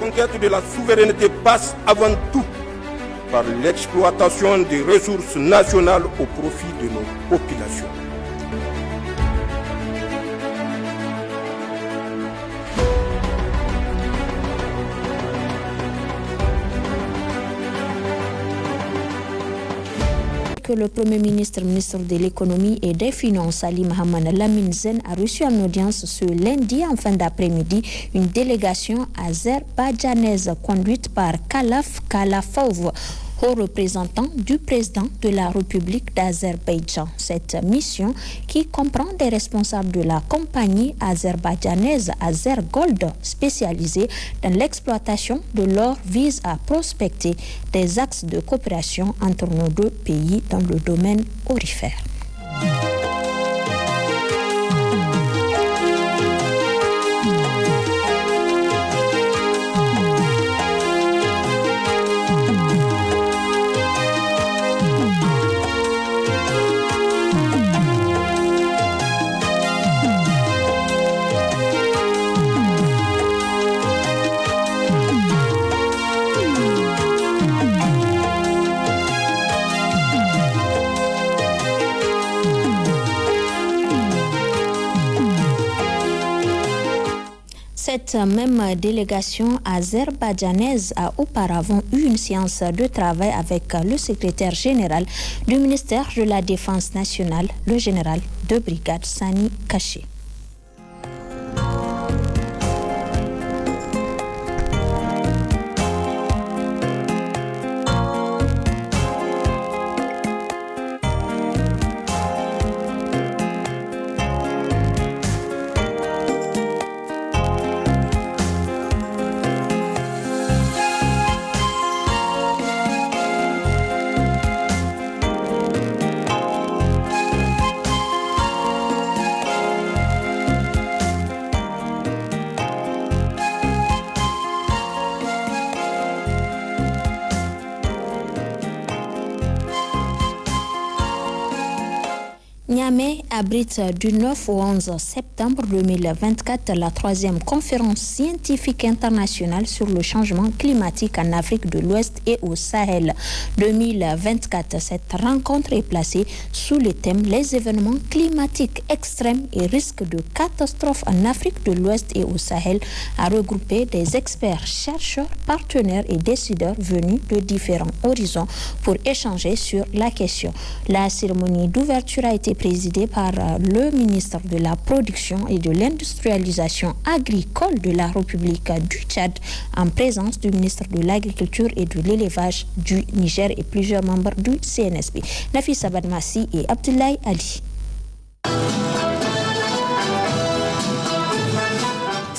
conquête de la souveraineté passe avant tout par l'exploitation des ressources nationales au profit de nos populations. Que le Premier ministre de l'économie et des finances, Ali Mohamed Lamine Zen, a reçu en audience ce lundi en fin d'après-midi une délégation azerbaïdjanaise conduite par Khalaf Khalafov, haut représentant du président de la République d'Azerbaïdjan. Cette mission, qui comprend des responsables de la compagnie azerbaïdjanaise Azergold, spécialisée dans l'exploitation de l'or, vise à prospecter des axes de coopération entre nos deux pays dans le domaine aurifère. Cette même délégation azerbaïdjanaise a auparavant eu une séance de travail avec le secrétaire général du ministère de la Défense nationale, le général de brigade Sani Kaché. Niamey abrite du 9 au 11 septembre 2024 la 3e conférence scientifique internationale sur le changement climatique en Afrique de l'Ouest et au Sahel 2024. Cette rencontre est placée sous le thème « Les événements climatiques extrêmes et risques de catastrophes en Afrique de l'Ouest et au Sahel » a regroupé des experts, chercheurs, partenaires et décideurs venus de différents horizons pour échanger sur la question. La cérémonie d'ouverture a été présidée par le ministre de la Production et de l'Industrialisation agricole de la République du Tchad, en présence du ministre de l'Agriculture et de l'Élevage du Niger et plusieurs membres du CNSP. Nafisa Badmassi et Abdoulaye Ali.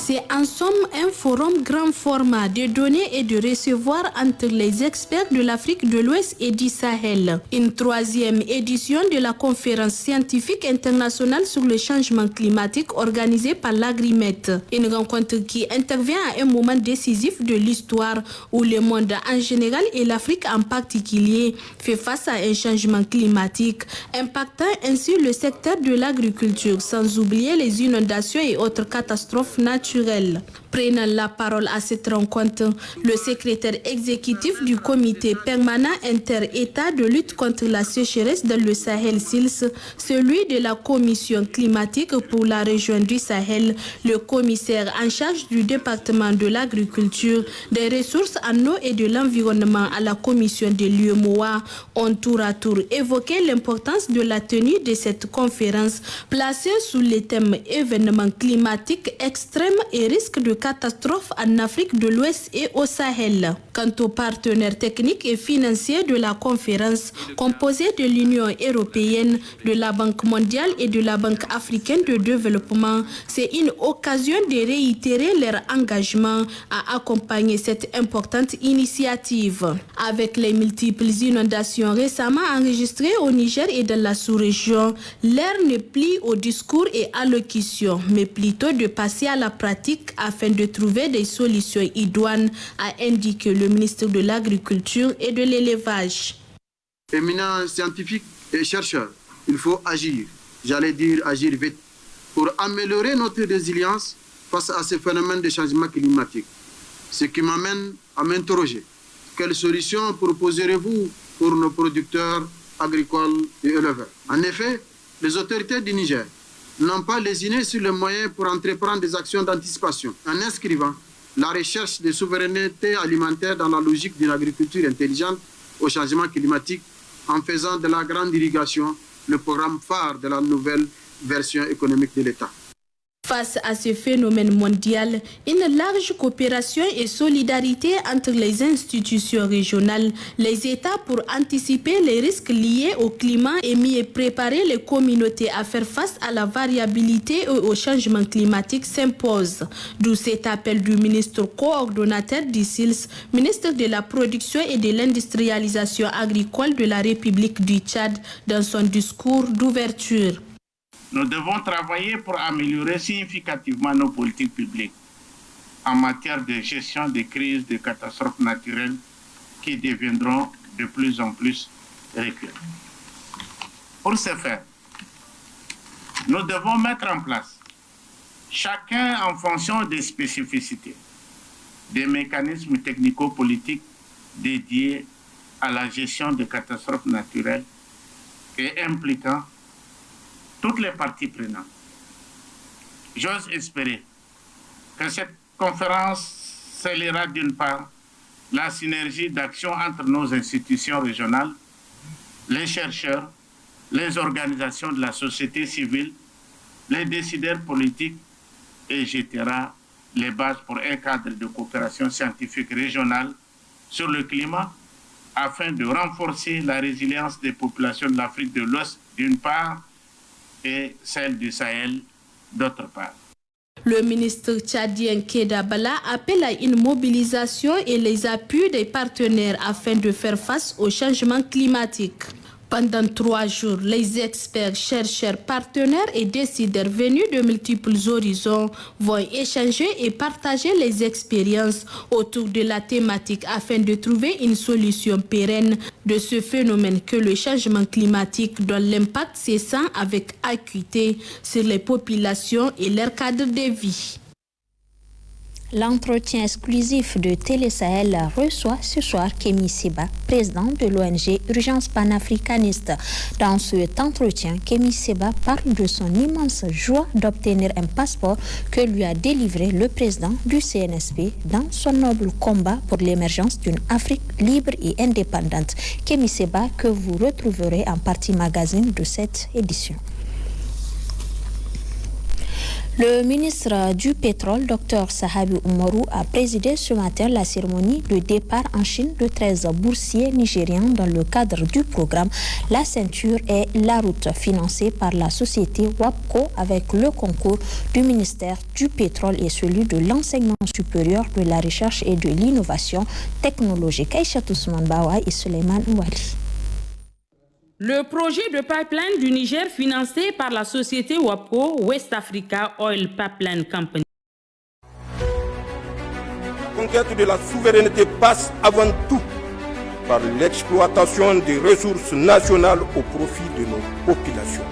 C'est en somme un forum grand format de donner et de recevoir entre les experts de l'Afrique de l'Ouest et du Sahel. Une 3e édition de la conférence scientifique internationale sur le changement climatique organisée par l'Agrimet. Une rencontre qui intervient à un moment décisif de l'histoire où le monde en général et l'Afrique en particulier fait face à un changement climatique impactant ainsi le secteur de l'agriculture, sans oublier les inondations et autres catastrophes naturelles. Prenant la parole à cette rencontre, le secrétaire exécutif du comité permanent inter-État de lutte contre la sécheresse dans le Sahel SILS, celui de la commission climatique pour la région du Sahel, le commissaire en charge du département de l'agriculture, des ressources en eau et de l'environnement à la commission de l'UEMOA ont tour à tour évoqué l'importance de la tenue de cette conférence placée sous le thème événements climatiques extrêmes et risques de catastrophes en Afrique de l'Ouest et au Sahel. Quant aux partenaires techniques et financiers de la conférence, composée de l'Union européenne, de la Banque mondiale et de la Banque africaine de développement, c'est une occasion de réitérer leur engagement à accompagner cette importante initiative. Avec les multiples inondations récemment enregistrées au Niger et dans la sous-région, l'heure n'est plus au discours et allocution, mais plutôt de passer à la pratique afin de trouver des solutions idoines, a indiqué le ministre de l'Agriculture et de l'Élevage. Éminents scientifiques et chercheurs, il faut agir, j'allais dire agir vite, pour améliorer notre résilience face à ces phénomènes de changement climatique. Ce qui m'amène à m'interroger. Quelles solutions proposerez-vous pour nos producteurs agricoles et éleveurs? En effet, les autorités du Niger n'ont pas lésiné sur les moyens pour entreprendre des actions d'anticipation en inscrivant la recherche de souveraineté alimentaire dans la logique d'une agriculture intelligente au changement climatique en faisant de la grande irrigation le programme phare de la nouvelle version économique de l'État. Face à ce phénomène mondial, une large coopération et solidarité entre les institutions régionales, les États pour anticiper les risques liés au climat et mieux préparer les communautés à faire face à la variabilité et au changement climatique s'impose. D'où cet appel du ministre coordonnateur du SILS, ministre de la Production et de l'Industrialisation agricole de la République du Tchad, dans son discours d'ouverture. Nous devons travailler pour améliorer significativement nos politiques publiques en matière de gestion des crises, de catastrophes naturelles qui deviendront de plus en plus récurrentes. Pour ce faire, nous devons mettre en place, chacun en fonction des spécificités, des mécanismes technico-politiques dédiés à la gestion des catastrophes naturelles et impliquant toutes les parties prenantes. J'ose espérer que cette conférence scellera d'une part la synergie d'action entre nos institutions régionales, les chercheurs, les organisations de la société civile, les décideurs politiques et jettera les bases pour un cadre de coopération scientifique régionale sur le climat afin de renforcer la résilience des populations de l'Afrique de l'Ouest d'une part et celle du Sahel d'autre part. Le ministre tchadien Keda Bala appelle à une mobilisation et les appuis des partenaires afin de faire face au changement climatique. Pendant 3 jours, les experts, chercheurs, partenaires et décideurs venus de multiples horizons vont échanger et partager les expériences autour de la thématique afin de trouver une solution pérenne de ce phénomène que le changement climatique dont l'impact se sent avec acuité sur les populations et leur cadre de vie. L'entretien exclusif de Télé Sahel reçoit ce soir Kémi Séba, président de l'ONG Urgence panafricaniste. Dans cet entretien, Kémi Séba parle de son immense joie d'obtenir un passeport que lui a délivré le président du CNSP dans son noble combat pour l'émergence d'une Afrique libre et indépendante. Kémi Séba que vous retrouverez en partie magazine de cette édition. Le ministre du Pétrole, Dr Sahabi Oumarou, a présidé ce matin la cérémonie de départ en Chine de 13 boursiers nigériens dans le cadre du programme La Ceinture et la Route, financé par la société WAPCO avec le concours du ministère du Pétrole et celui de l'enseignement supérieur, de la recherche et de l'innovation technologique. Aïcha Tousman Bawa et Suleiman Ouali. Le projet de pipeline du Niger financé par la société WAPCO, West Africa Oil Pipeline Company. La conquête de la souveraineté passe avant tout par l'exploitation des ressources nationales au profit de nos populations.